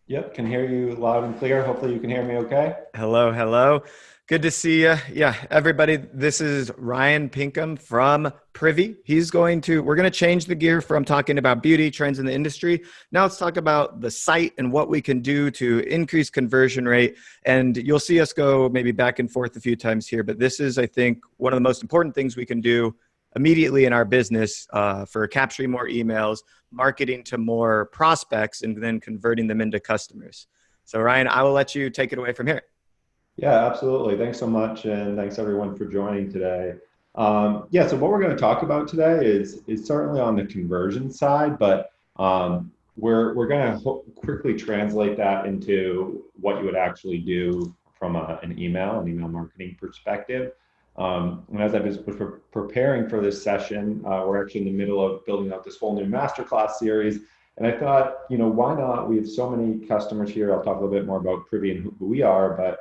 Yep, can hear you loud and clear. Hopefully you can hear me okay. Hello, hello. Good to see you. Yeah, everybody, this is Ryan Pinkham from Privy. We're going to change the gear from talking about beauty trends in the industry. Now let's talk about the site and what we can do to increase conversion rate. And you'll see us go maybe back and forth a few times here, but this is, I think, one of the most important things we can do immediately in our business for capturing more emails, marketing to more prospects, and then converting them into customers. So Ryan, I will let you take it away from here. Yeah, absolutely. Thanks so much, and thanks everyone for joining today. Yeah, so what we're going to talk about today is certainly on the conversion side, but we're going to quickly translate that into what you would actually do from an email marketing perspective. And as I was preparing for this session, we're actually in the middle of building out this whole new masterclass series. And I thought, why not? We have so many customers here. I'll talk a little bit more about Privy and who we are, but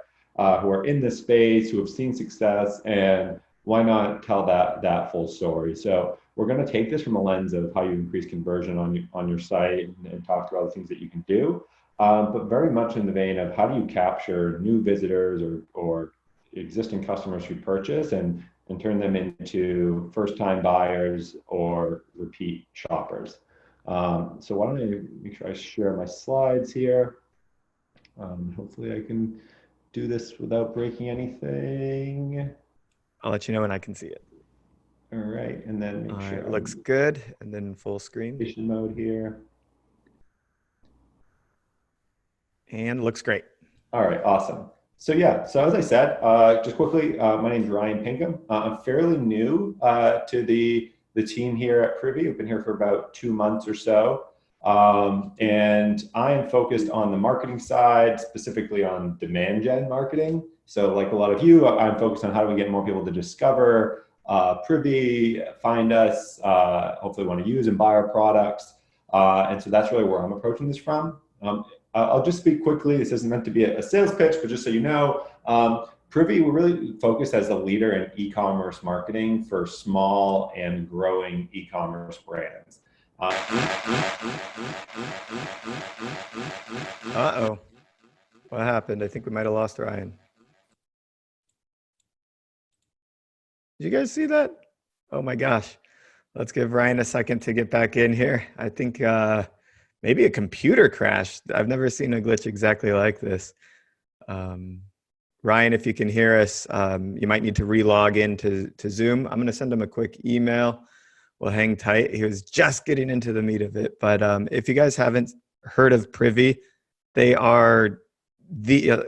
who are in this space, who have seen success, and why not tell that full story? So we're going to take this from a lens of how you increase conversion on your site and talk about the things that you can do, but very much in the vein of how do you capture new visitors or existing customers who purchase and turn them into first-time buyers or repeat shoppers. So why don't I make sure I share my slides here? Hopefully I can do this without breaking anything. I'll let you know when I can see it. All right, and then make All sure right, I'm looks good. And then full screen. in presentation mode here. And looks great. All right, awesome. So yeah, so as I said, just quickly, my name is Ryan Pinkham. I'm fairly new to the team here at Privy. I've been here for about 2 months or so. And I am focused on the marketing side, specifically on demand gen marketing. So like a lot of you, I'm focused on how do we get more people to discover Privy, find us, hopefully want to use and buy our products. And so that's really where I'm approaching this from. I'll just speak quickly. This isn't meant to be a sales pitch, but just so you know, Privy, we're really focused as a leader in e-commerce marketing for small and growing e-commerce brands. Uh-oh. What happened? I think we might have lost Ryan. Did you guys see that? Oh my gosh. Let's give Ryan a second to get back in here. I think maybe a computer crashed. I've never seen a glitch exactly like this. Ryan, if you can hear us, you might need to re-log in to Zoom. I'm going to send him a quick email. We'll hang tight. He was just getting into the meat of it. But if you guys haven't heard of Privy, they are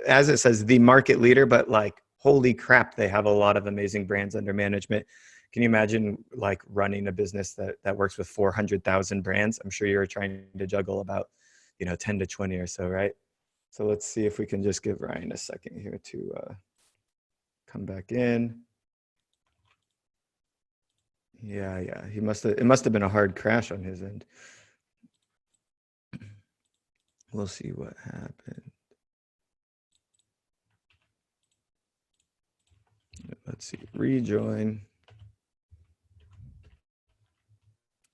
as it says, the market leader, but like, holy crap, they have a lot of amazing brands under management. Can you imagine like running a business that works with 400,000 brands? I'm sure you're trying to juggle about, 10 to 20 or so, right? So let's see if we can just give Ryan a second here to come back in. Yeah. It must have been a hard crash on his end. We'll see what happened. Let's see, rejoin.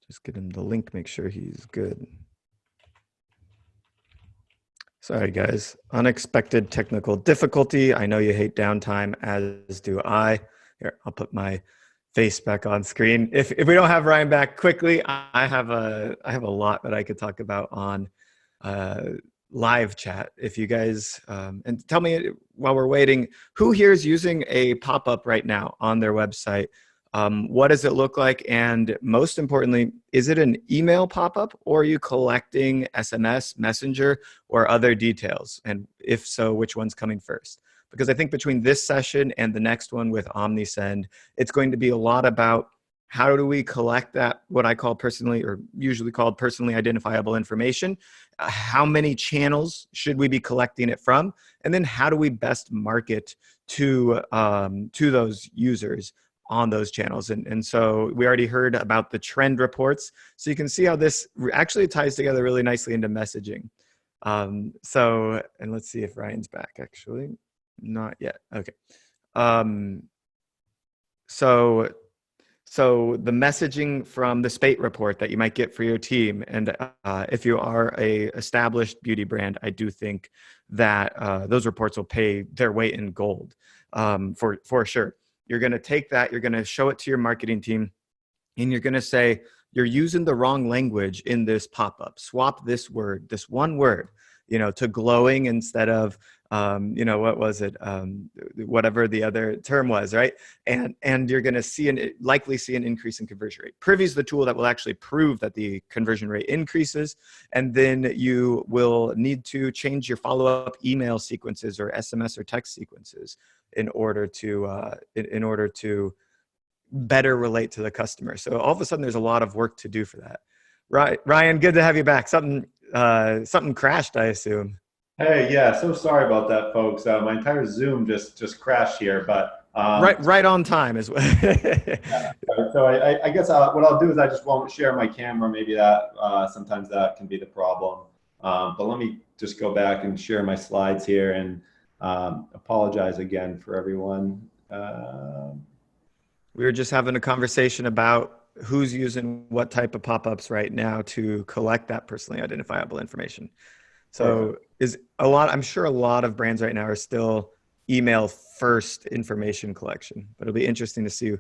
Just get him the link, make sure he's good. Sorry, guys. Unexpected technical difficulty. I know you hate downtime, as do I. Here, I'll put my face back on screen. If we don't have Ryan back quickly, I have a lot that I could talk about on live chat. If you guys and tell me while we're waiting, who here is using a pop-up right now on their website? What does it look like? And most importantly, is it an email pop-up or are you collecting SMS, Messenger, or other details? And if so, which one's coming first? Because I think between this session and the next one with OmniSend, it's going to be a lot about how do we collect that, what I call personally, or usually called personally identifiable information? How many channels should we be collecting it from? And then how do we best market to those users on those channels? And so we already heard about the trend reports. So you can see how this actually ties together really nicely into messaging. And let's see if Ryan's back, actually. Not yet. Okay. So So the messaging from the spate report that you might get for your team, and if you are a established beauty brand, I do think that those reports will pay their weight in gold, for sure. You're going to take that, you're going to show it to your marketing team, and you're going to say, you're using the wrong language in this pop-up. Swap this word, this one word, to glowing instead of, what was it? Whatever the other term was, right? And you're going to likely see an increase in conversion rate. Privy is the tool that will actually prove that the conversion rate increases. And then you will need to change your follow-up email sequences or SMS or text sequences in order to better relate to the customer. So all of a sudden, there's a lot of work to do for that. Right, Ryan, good to have you back. Something crashed, I assume. Hey, yeah, so sorry about that, folks. My entire Zoom just crashed here, but Right on time as well. so I guess what I'll do is I just won't share my camera. Maybe that sometimes that can be the problem. But let me just go back and share my slides here and apologize again for everyone. We were just having a conversation about who's using what type of pop-ups right now to collect that personally identifiable information. So I'm sure a lot of brands right now are still email first information collection, but it'll be interesting to see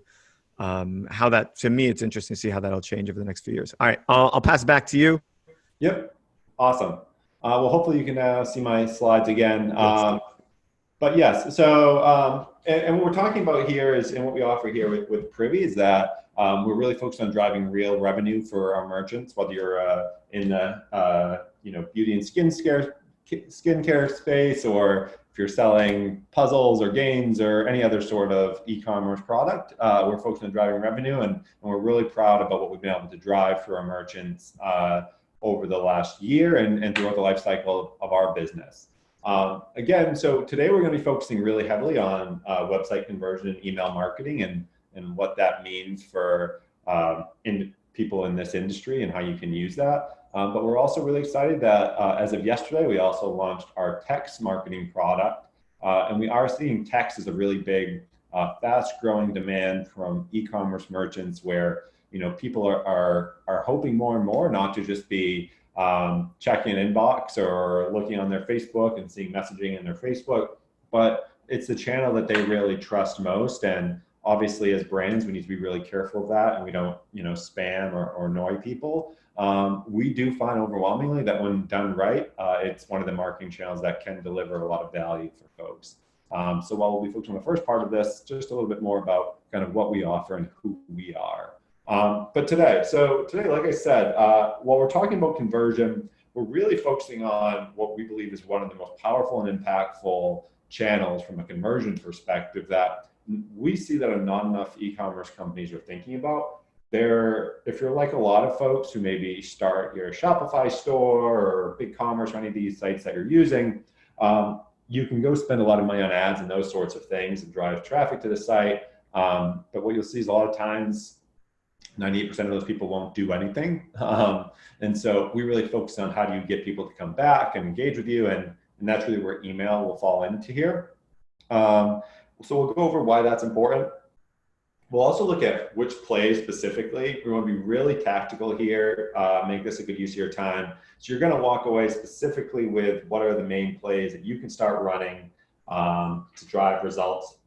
to me, it's interesting to see how that'll change over the next few years. All right, I'll pass it back to you. Yep, awesome. Well, hopefully you can see my slides again. But yes, so and what we're talking about here is, and what we offer here with Privy is that we're really focused on driving real revenue for our merchants, whether you're in the beauty and skincare space, or if you're selling puzzles or games or any other sort of e-commerce product. We're focused on driving revenue, and we're really proud about what we've been able to drive for our merchants over the last year and throughout the life cycle of our business. Again, so today we're going to be focusing really heavily on website conversion and email marketing and what that means for people in this industry and how you can use that. But we're also really excited that as of yesterday, we also launched our text marketing product. And we are seeing text as a really big, fast growing demand from e-commerce merchants where people are hoping more and more not to just be checking an inbox or looking on their Facebook and seeing messaging in their Facebook, but it's the channel that they really trust most. And obviously as brands, we need to be really careful of that, and we don't, spam or annoy people. We do find overwhelmingly that when done right, it's one of the marketing channels that can deliver a lot of value for folks. So while we'll be focused on the first part of this, just a little bit more about kind of what we offer and who we are. But today, like I said, while we're talking about conversion, we're really focusing on what we believe is one of the most powerful and impactful channels from a conversion perspective that we see that not enough e-commerce companies are thinking about. If you're like a lot of folks who maybe start your Shopify store or BigCommerce or any of these sites that you're using, you can go spend a lot of money on ads and those sorts of things and drive traffic to the site. But what you'll see is a lot of times 98% of those people won't do anything. And so we really focus on how do you get people to come back and engage with you. And that's really where email will fall into here. So we'll go over why that's important. We'll also look at which plays specifically. We want to be really tactical here, make this a good use of your time. So you're going to walk away specifically with what are the main plays that you can start running to drive results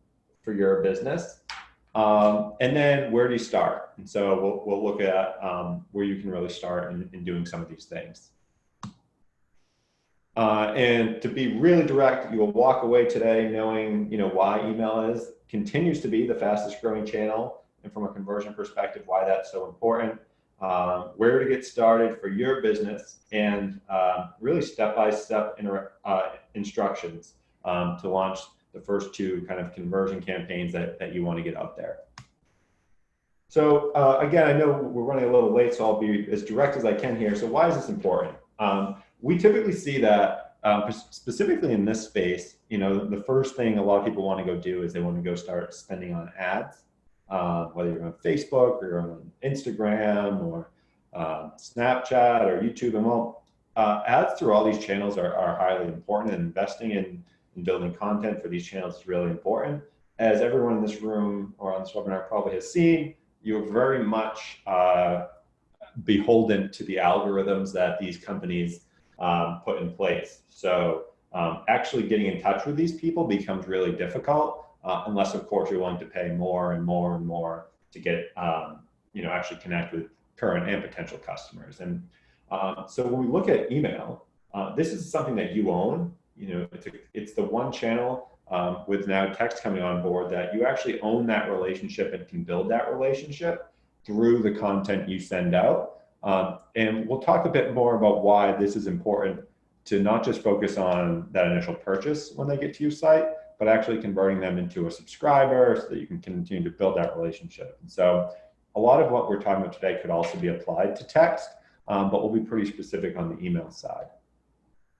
for your business. And then where do you start? And so we'll look at where you can really start in doing some of these things. And to be really direct, you will walk away today knowing why email continues to be the fastest growing channel, and from a conversion perspective, why that's so important, where to get started for your business, and really step-by-step instructions to launch the first two kind of conversion campaigns that you want to get out there. So again, I know we're running a little late, so I'll be as direct as I can here. So why is this important? We typically see that specifically in this space, the first thing a lot of people want to go do is they want to go start spending on ads, whether you're on Facebook or you're on Instagram or Snapchat or YouTube. And ads through all these channels are highly important, and investing in building content for these channels is really important. As everyone in this room or on this webinar probably has seen, you're very much beholden to the algorithms that these companies put in place. So actually getting in touch with these people becomes really difficult unless, of course, you're willing to pay more and more and more to get, actually connect with current and potential customers. And so when we look at email, this is something that you own. It's the one channel with now text coming on board that you actually own that relationship and can build that relationship through the content you send out. And we'll talk a bit more about why this is important to not just focus on that initial purchase when they get to your site, but actually converting them into a subscriber so that you can continue to build that relationship. And so a lot of what we're talking about today could also be applied to text, but we'll be pretty specific on the email side.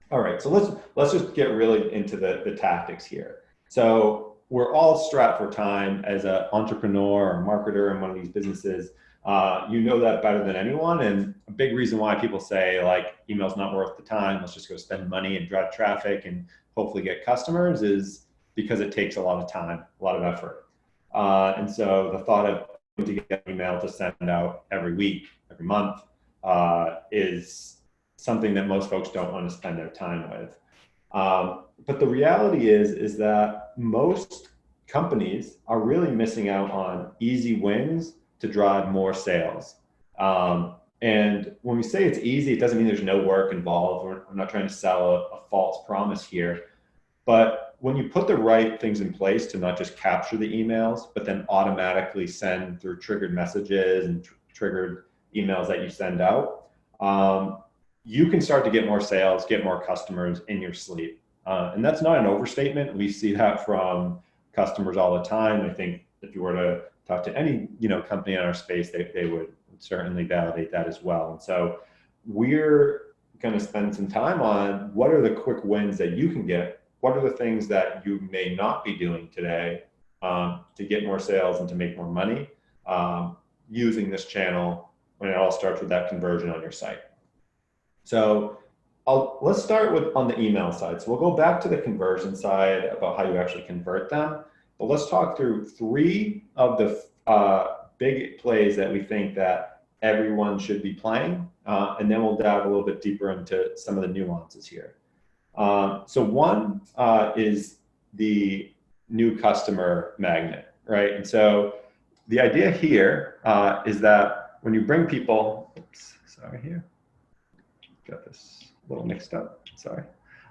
All right, so let's just get really into the tactics here. So we're all strapped for time as an entrepreneur or marketer in one of these businesses. You know that better than anyone. And a big reason why people say like email's not worth the time, let's just go spend money and drive traffic and hopefully get customers, is because it takes a lot of time, a lot of effort. And so the thought of to get an email to send out every week, every month is something that most folks don't want to spend their time with. But the reality is that most companies are really missing out on easy wins to drive more sales. And when we say it's easy, it doesn't mean there's no work involved. I'm not trying to sell a false promise here. But when you put the right things in place to not just capture the emails, but then automatically send through triggered messages and triggered emails that you send out, you can start to get more sales, get more customers in your sleep. And that's not an overstatement. We see that from customers all the time. I think if you were to talk to any company in our space, they would certainly validate that as well. And so we're going to spend some time on what are the quick wins that you can get. What are the things that you may not be doing today to get more sales and to make more money using this channel when it all starts with that conversion on your site. So let's start with on the email side. So we'll go back to the conversion side about how you actually convert them. But let's talk through 3 of the big plays that we think that everyone should be playing. And then we'll dive a little bit deeper into some of the nuances here. So one is the new customer magnet, right? And so the idea here is that when you bring people, got this a little mixed up, sorry.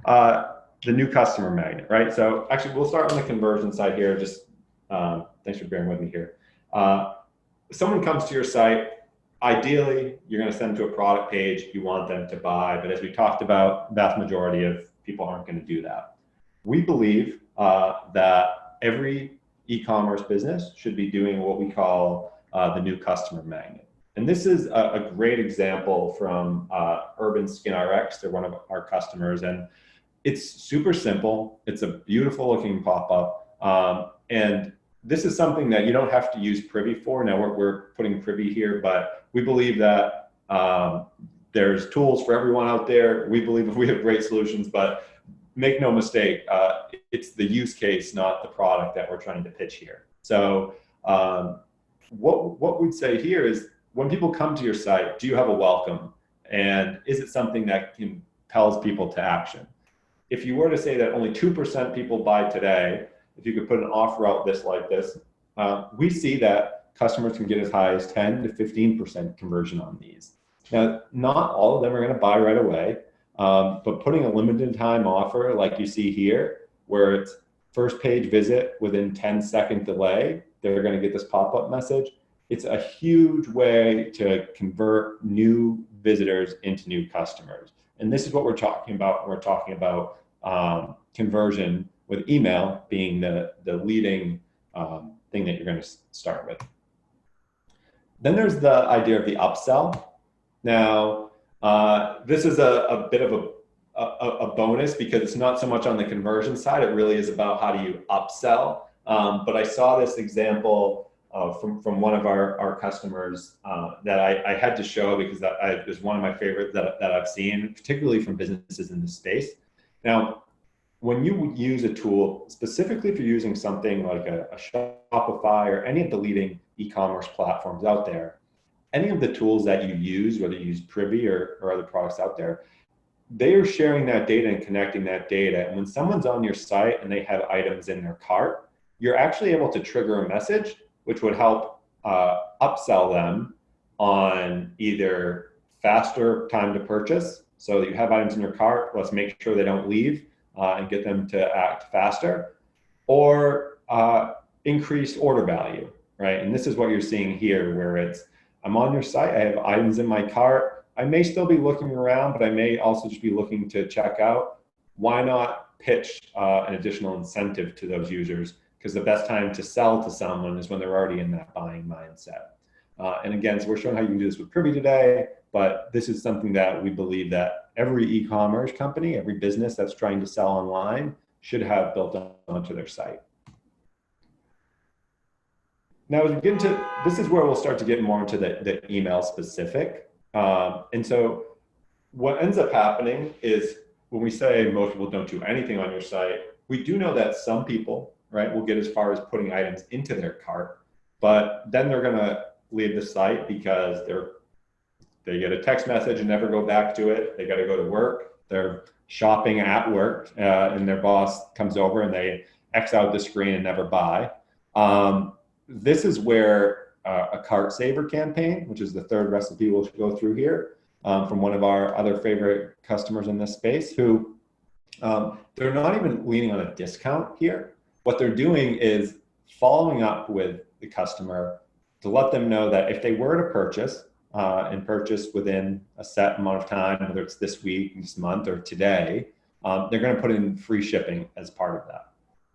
The new customer magnet, right? So actually we'll start on the conversion side here. Just thanks for bearing with me here. Someone comes to your site, ideally you're going to send them to a product page you want them to buy, but as we talked about, vast majority of people aren't going to do that. We believe that every e-commerce business should be doing what we call the new customer magnet. And this is a great example from Urban Skin RX. They're one of our customers, and it's super simple. It's a beautiful looking pop-up. And this is something that you don't have to use Privy for. Now we're putting Privy here, but we believe that there's tools for everyone out there. We believe we have great solutions, but make no mistake, it's the use case, not the product that we're trying to pitch here. So what we'd say here is, when people come to your site, do you have a welcome? And is it something that compels people to action? If you were to say that only 2% people buy today, if you could put an offer out like this, we see that customers can get as high as 10 to 15% conversion on these. Now, not all of them are going to buy right away, but putting a limited time offer like you see here, where it's first page visit within 10-second delay, they're going to get this pop-up message. It's a huge way to convert new visitors into new customers. And this is what we're talking about. We're talking about conversion, with email being the leading thing that you're going to start with. Then there's the idea of the upsell. Now, this is a bit of a bonus because it's not so much on the conversion side. It really is about how do you upsell. But I saw this example from one of our customers that I had to show because it was one of my favorites that I've seen, particularly from businesses in this space. Now, when you use a tool, specifically if you're using something like a Shopify or any of the leading e-commerce platforms out there, any of the tools that you use, whether you use Privy or other products out there, they are sharing that data and connecting that data. And when someone's on your site and they have items in their cart, you're actually able to trigger a message, which would help upsell them on either faster time to purchase. So you have items in your cart, let's make sure they don't leave and get them to act faster, or increased order value, right? And this is what you're seeing here, where it's, I'm on your site, I have items in my cart, I may still be looking around, but I may also just be looking to check out. Why not pitch an additional incentive to those users? Because the best time to sell to someone is when they're already in that buying mindset. And again, so we're showing how you can do this with Privy today, but this is something that we believe that every e-commerce company, every business that's trying to sell online should have built onto their site. Now, as we get into, this is where we'll start to get more into the email specific. And so what ends up happening is when we say most people don't do anything on your site, we do know that some people, right, will get as far as putting items into their cart, but then they're gonna leave the site because they get a text message and never go back to it. They gotta go to work, they're shopping at work, and their boss comes over and they X out the screen and never buy. This is where a cart saver campaign, which is the third recipe we'll go through here, from one of our other favorite customers in this space, who they're not even leaning on a discount here. What they're doing is following up with the customer to let them know that if they were to purchase and purchase within a set amount of time, whether it's this week, this month, or today, they're going to put in free shipping as part of that.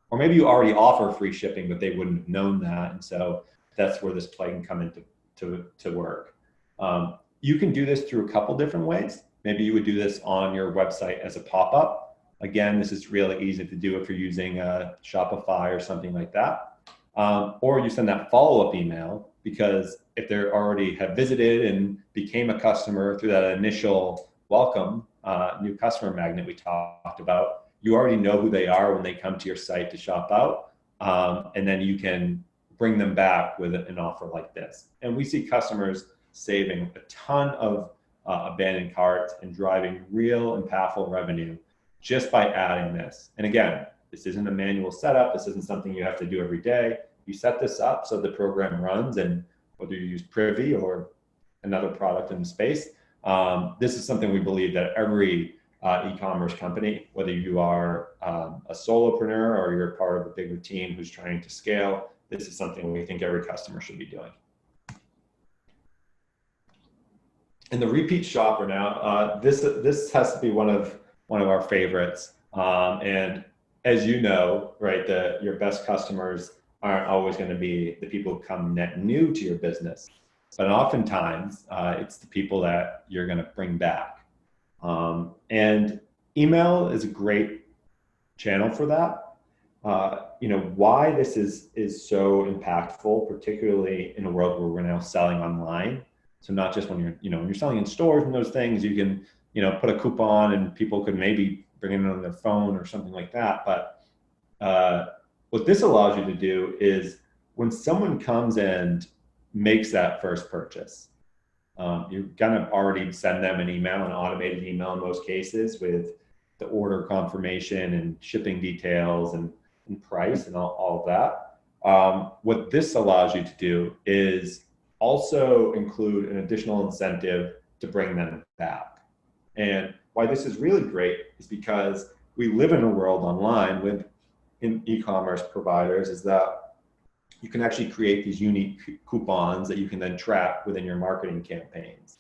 Or maybe you already offer free shipping, but they wouldn't have known that. And so that's where this play can come into to work. You can do this through a couple different ways. Maybe you would do this on your website as a pop-up. Again, this is really easy to do if you're using Shopify or something like that. Or you send that follow-up email, because if they already have visited and became a customer through that initial welcome, new customer magnet we talked about, you already know who they are when they come to your site to shop out. And then you can bring them back with an offer like this. And we see customers saving a ton of abandoned carts and driving real impactful revenue just by adding this. And again, this isn't a manual setup. This isn't something you have to do every day. You set this up so the program runs, and whether you use Privy or another product in the space, this is something we believe that every e-commerce company, whether you are a solopreneur or you're part of a bigger team who's trying to scale, this is something we think every customer should be doing. And the repeat shopper now, this has to be one of our favorites. And as you know, right, your best customers aren't always going to be the people who come net new to your business, but oftentimes it's the people that you're going to bring back. And email is a great channel for that. Why this is so impactful, particularly in a world where we're now selling online. So not just when you're selling in stores and those things, you can, put a coupon and people could maybe bring it on their phone or something like that. But what this allows you to do is when someone comes and makes that first purchase, you're gonna already send them an email, an automated email in most cases, with the order confirmation and shipping details and price and all of that. What this allows you to do is also include an additional incentive to bring them back. And why this is really great is because we live in a world online with e-commerce providers, is that you can actually create these unique coupons that you can then track within your marketing campaigns.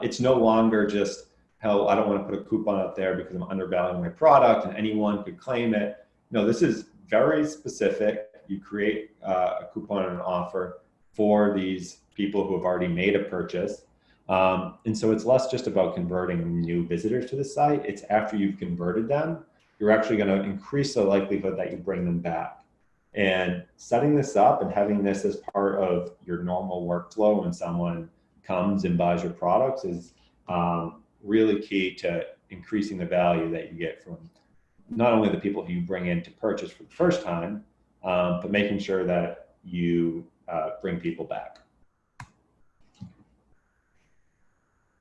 It's no longer just, hell, I don't want to put a coupon out there because I'm undervaluing my product and anyone could claim it. No, this is very specific. You create a coupon and an offer for these people who have already made a purchase. And so it's less just about converting new visitors to the site. It's after you've converted them, you're actually going to increase the likelihood that you bring them back. And setting this up and having this as part of your normal workflow when someone comes and buys your products is really key to increasing the value that you get from not only the people who you bring in to purchase for the first time, but making sure that you bring people back.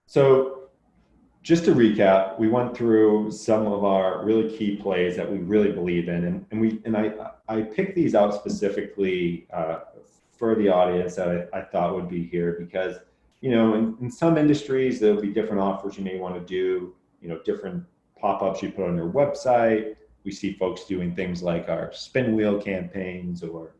So just to recap, we went through some of our really key plays that we really believe in, and I picked these out specifically for the audience that I thought would be here because, you know, in some industries there'll be different offers you may want to do, you know, different pop-ups you put on your website. We see folks doing things like our spin wheel campaigns or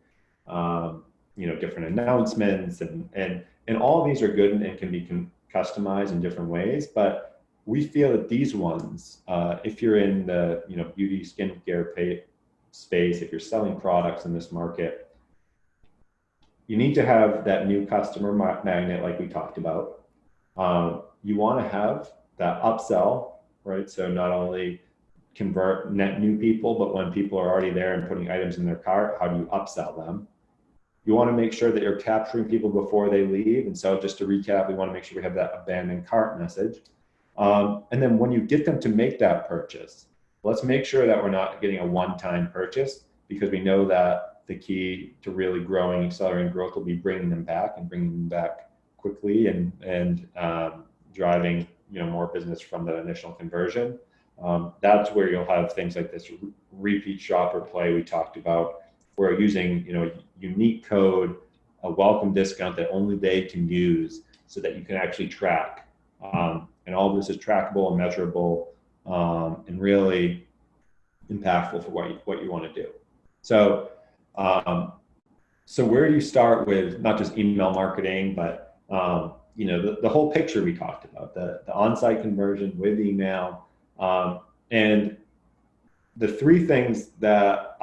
you know, different announcements, and all of these are good and can be customized in different ways. But we feel that these ones, if you're in the, you know, beauty skincare space, if you're selling products in this market, you need to have that new customer magnet like we talked about. You want to have that upsell, right? So not only convert net new people, but when people are already there and putting items in their cart, how do you upsell them? You want to make sure that you're capturing people before they leave. And so just to recap, we want to make sure we have that abandoned cart message. And then when you get them to make that purchase, let's make sure that we're not getting a one-time purchase, because we know that the key to really growing, accelerating growth will be bringing them back and bringing them back quickly and driving, you know, more business from that initial conversion. That's where you'll have things like this repeat shopper play we talked about, where using, you know, unique code, a welcome discount that only they can use so that you can actually track. And all of this is trackable and measurable and really impactful for what you want to do. So, so where do you start with not just email marketing, but you know, the whole picture we talked about, the on-site conversion with email, and the three things that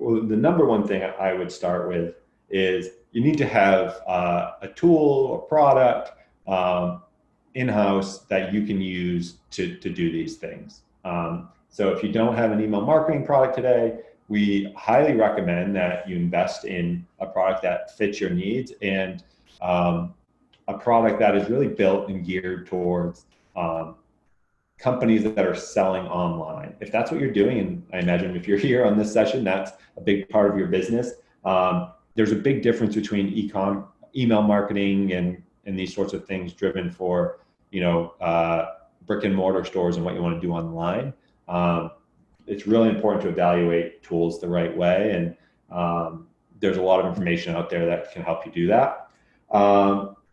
the number one thing I would start with is you need to have a tool or product in-house that you can use to do these things. So if you don't have an email marketing product today, we highly recommend that you invest in a product that fits your needs and a product that is really built and geared towards companies that are selling online. If that's what you're doing, and I imagine if you're here on this session, that's a big part of your business. There's a big difference between email marketing and these sorts of things driven for, you know, brick and mortar stores and what you want to do online. It's really important to evaluate tools the right way, and there's a lot of information out there that can help you do that.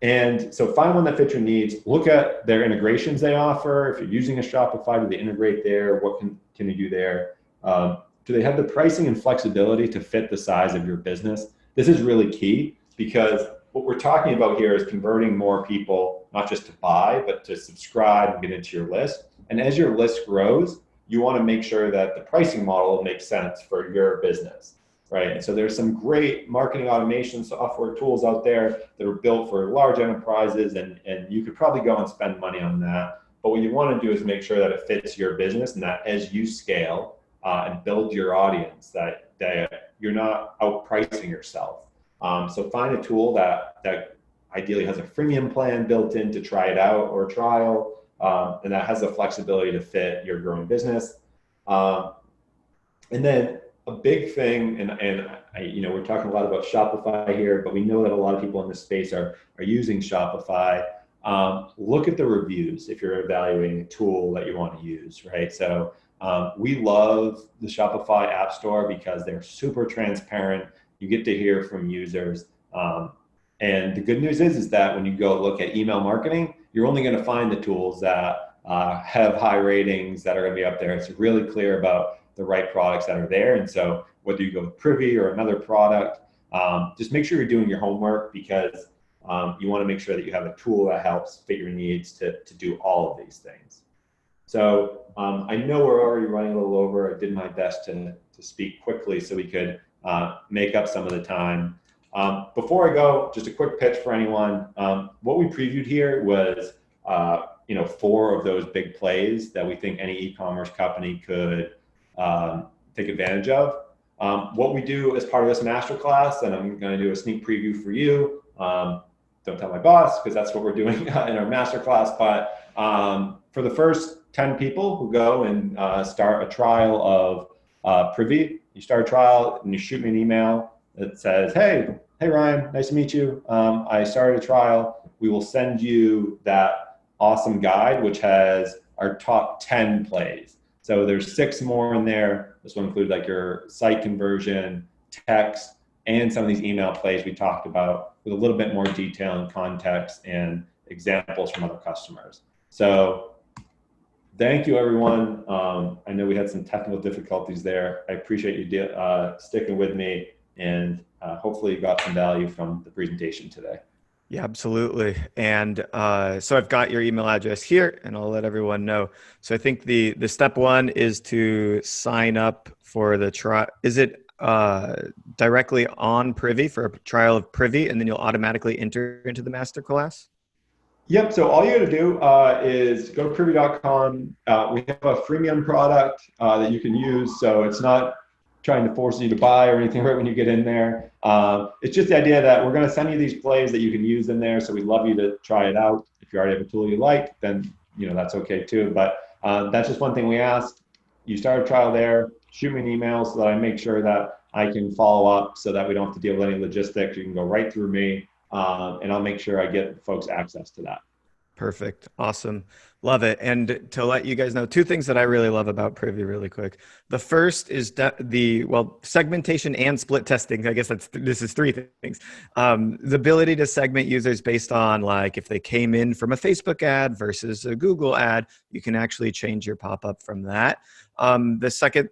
And so find one that fits your needs. Look at their integrations they offer. If you're using a Shopify, do they integrate there? What can you do there? Do they have the pricing and flexibility to fit the size of your business? This is really key, because what we're talking about here is converting more people, not just to buy, but to subscribe and get into your list. And as your list grows, you want to make sure that the pricing model makes sense for your business. Right. And so there's some great marketing automation software tools out there that are built for large enterprises, and you could probably go and spend money on that. But what you want to do is make sure that it fits your business, and that as you scale and build your audience, that you're not outpricing yourself. So find a tool that ideally has a freemium plan built in to try it out, or a trial, and that has the flexibility to fit your growing business. And then a big thing, and you know, we're talking a lot about Shopify here, but we know that a lot of people in this space are using Shopify. Look at the reviews if you're evaluating a tool that you want to use, right? So we love the Shopify App Store because they're super transparent. You get to hear from users. And the good news is that when you go look at email marketing, you're only going to find the tools that have high ratings, that are going to be up there. It's really clear about the right products that are there. And so whether you go with Privy or another product, just make sure you're doing your homework, because you want to make sure that you have a tool that helps fit your needs to do all of these things. So I know we're already running a little over. I did my best to speak quickly so we could make up some of the time. Before I go, just a quick pitch for anyone. What we previewed here was 4 of those big plays that we think any e-commerce company could take advantage of. What we do as part of this masterclass, and I'm going to do a sneak preview for you. Don't tell my boss, because that's what we're doing in our masterclass. But for the first 10 people who go and start a trial of Privy, you start a trial and you shoot me an email. that says, hey Ryan, nice to meet you. I started a trial. We will send you that awesome guide, which has our top 10 plays. So there's 6 more in there. This will include like your site conversion, text, and some of these email plays we talked about with a little bit more detail and context and examples from other customers. So thank you, everyone. I know we had some technical difficulties there. I appreciate you sticking with me, and hopefully you got some value from the presentation today. Yeah, absolutely. And so I've got your email address here, and I'll let everyone know. So I think the step 1 is to sign up for the trial. Is it directly on Privy for a trial of Privy, and then you'll automatically enter into the masterclass? Yep. So all you got to do is go to privy.com. We have a freemium product that you can use. So it's not trying to force you to buy or anything right when you get in there. It's just the idea that we're going to send you these plays that you can use in there. So we'd love you to try it out. If you already have a tool you like, then that's okay too. But that's just one thing we ask. You start a trial there, shoot me an email so that I make sure that I can follow up so that we don't have to deal with any logistics. You can go right through me. And I'll make sure I get folks access to that. Perfect. Awesome. Love it. And to let you guys know, 2 things that I really love about Privy really quick. The first is segmentation and split testing. I guess this is 3 things. The ability to segment users based on like if they came in from a Facebook ad versus a Google ad, you can actually change your pop-up from that. The second,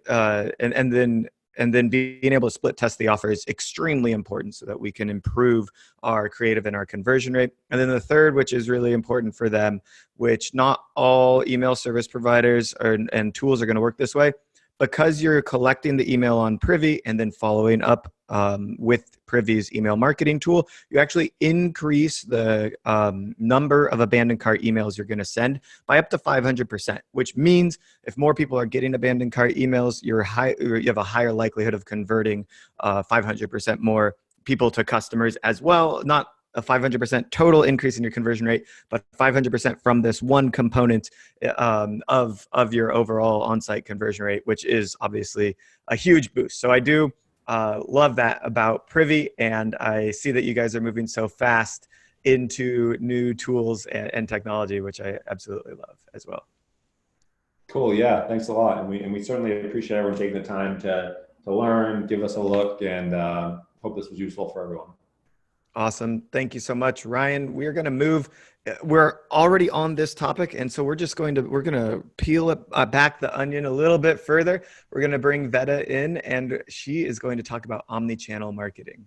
and then being able to split test the offer is extremely important so that we can improve our creative and our conversion rate. And then the third, which is really important for them, which not all email service providers and tools are going to work this way. Because you're collecting the email on Privy and then following up with Privy's email marketing tool, you actually increase the number of abandoned cart emails you're going to send by up to 500%, which means if more people are getting abandoned cart emails, you have a higher likelihood of converting 500% more people to customers as well. Not a 500% total increase in your conversion rate, but 500% from this one component of your overall on-site conversion rate, which is obviously a huge boost. So I do love that about Privy, and I see that you guys are moving so fast into new tools and technology, which I absolutely love as well. Cool. Yeah. Thanks a lot. And we certainly appreciate everyone taking the time to learn, give us a look, and hope this was useful for everyone. Awesome. Thank you so much, Ryan. We're going to move. We're already on this topic, and so we're going to peel it back the onion a little bit further. We're going to bring Veta in, and she is going to talk about omni-channel marketing.